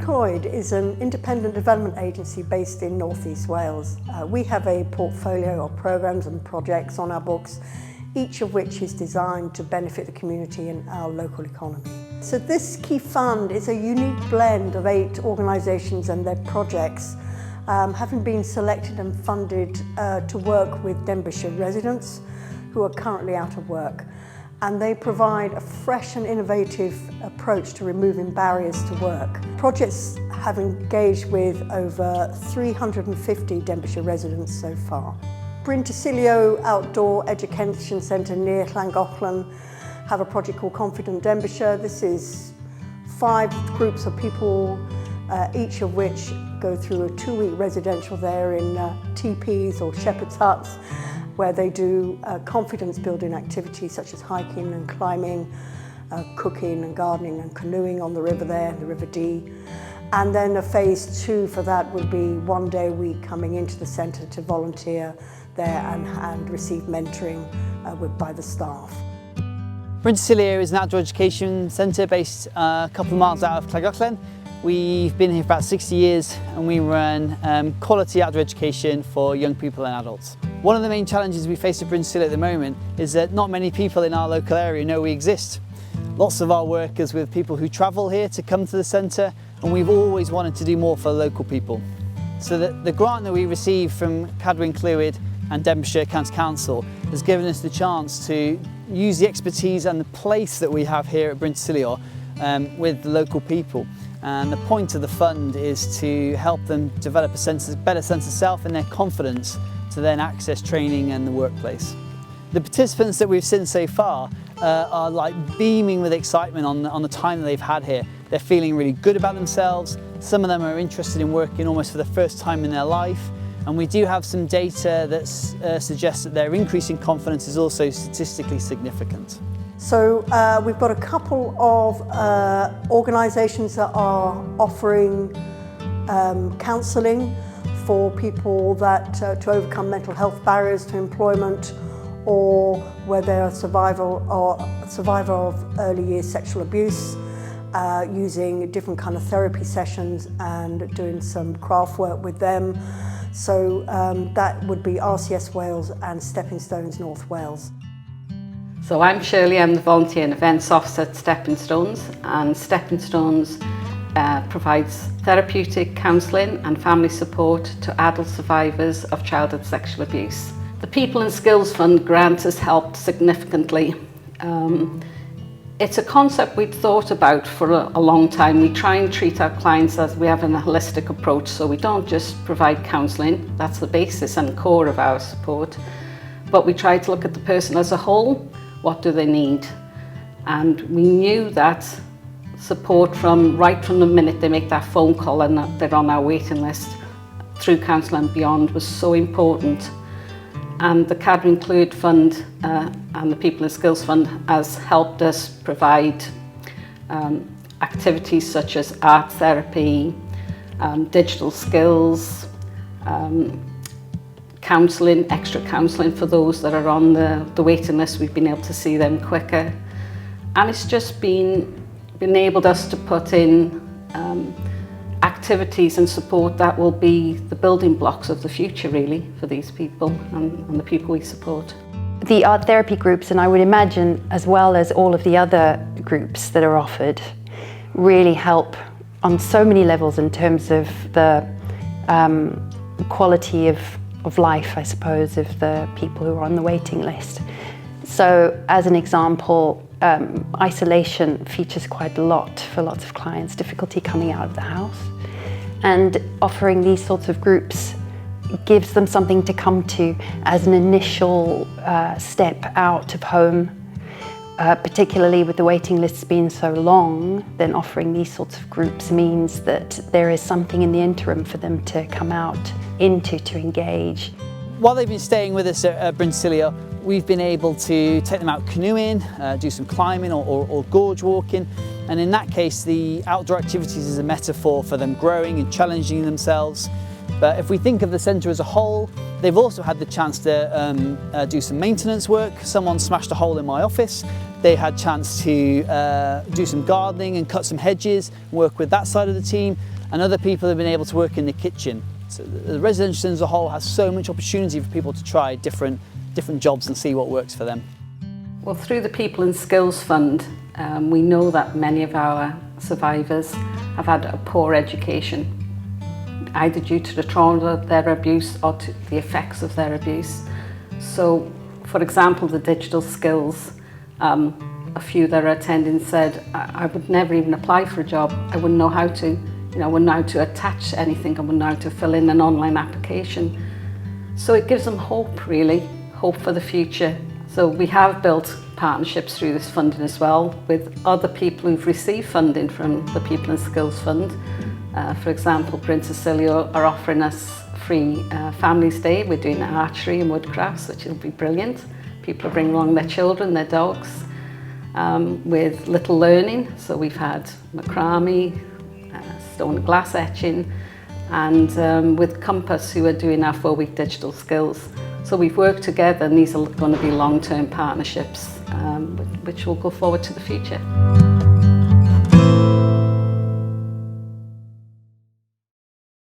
Employed is an independent development agency based in North East Wales. We have a portfolio of programmes and projects on our books, each of which is designed to benefit the community and our local economy. So this key fund is a unique blend of 8 organisations and their projects, having been selected and funded to work with Denbighshire residents who are currently out of work. And they provide a fresh and innovative approach to removing barriers to work. Projects have engaged with over 350 Denbighshire residents so far. Bydd y Gronfa Outdoor Education Centre near Llangollen have a project called Confident Denbighshire. This is 5 groups of people, each of which go through a 2-week residential there in teepees or shepherd's huts, where they do confidence building activities such as hiking and climbing, cooking and gardening and canoeing on the river there, the River Dee. And then a phase 2 for that would be 1 day a week coming into the centre to volunteer there and receive mentoring by the staff. Bydd y Gronfa is an outdoor education centre based a couple of miles out of Llangollen. We've been here for about 60 years and we run quality outdoor education for young people and adults. One of the main challenges we face at Bydd y Gronfa at the moment is that not many people in our local area know we exist. Lots of our work is with people who travel here to come to the centre, and we've always wanted to do more for local people. So the grant that we received from Cadwyn Clwyd and Denbighshire County Council has given us the chance to use the expertise and the place that we have here at Bydd y Gronfa with the local people. And the point of the fund is to help them develop a better sense of self and their confidence to then access training and the workplace. The participants that we've seen so far are like beaming with excitement on the time that they've had here. They're feeling really good about themselves. Some of them are interested in working almost for the first time in their life. And we do have some data that suggests that their increase in confidence is also statistically significant. So we've got a couple of organisations that are offering counselling for people that to overcome mental health barriers to employment, or where they're a survivor of early years sexual abuse, using different kind of therapy sessions and doing some craft work with them. So that would be RCS Wales and Stepping Stones North Wales. So I'm Shirley, I'm the Volunteer and Events Officer at Stepping Stones, and Stepping Stones provides therapeutic counselling and family support to adult survivors of childhood sexual abuse. The People and Skills Fund grant has helped significantly. It's a concept we've thought about for a long time. We try and treat our clients as we have a holistic approach, so we don't just provide counselling, that's the basis and core of our support, but we try to look at the person as a whole. What do they need? And we knew that support right from the minute they make that phone call and that they're on our waiting list through counselling and beyond was so important. And the Cadwyn Clwyd Fund and the People and Skills Fund has helped us provide activities such as art therapy, digital skills, counselling, extra counselling for those that are on the waiting list. We've been able to see them quicker. And it's just enabled us to put in activities and support that will be the building blocks of the future really for these people and the people we support. The art therapy groups, and I would imagine as well as all of the other groups that are offered, really help on so many levels in terms of the quality of life, I suppose, of the people who are on the waiting list. So as an example, isolation features quite a lot for lots of clients, difficulty coming out of the house. And offering these sorts of groups gives them something to come to as an initial step out of home, particularly with the waiting lists being so long. Then offering these sorts of groups means that there is something in the interim for them to come out into, to engage. While they've been staying with us at Bydd y Gronfa, we've been able to take them out canoeing, do some climbing or gorge walking, and in that case the outdoor activities is a metaphor for them growing and challenging themselves. But if we think of the centre as a whole, they've also had the chance to do some maintenance work. Someone smashed a hole in my office. They had a chance to do some gardening and cut some hedges, work with that side of the team. and other people have been able to work in the kitchen. So the residential centre as a whole has so much opportunity for people to try different jobs and see what works for them. Well, through the People and Skills Fund, we know that many of our survivors have had a poor education, either due to the trauma of their abuse or to the effects of their abuse. So, for example, the digital skills, a few that are attending said, I would never even apply for a job. I wouldn't know how to, I wouldn't know how to attach anything. I wouldn't know how to fill in an online application. So it gives them hope, really, hope for the future. So we have built partnerships through this funding as well with other people who've received funding from the People and Skills Fund. For example, Bryn Cecilio are offering us free Families Day. We're doing archery and woodcrafts, which will be brilliant. People bring along their children, their dogs, with little learning. So we've had macrame, stone and glass etching, and with Compass, who are doing our 4-week digital skills. So we've worked together, and these are going to be long-term partnerships, which will go forward to the future.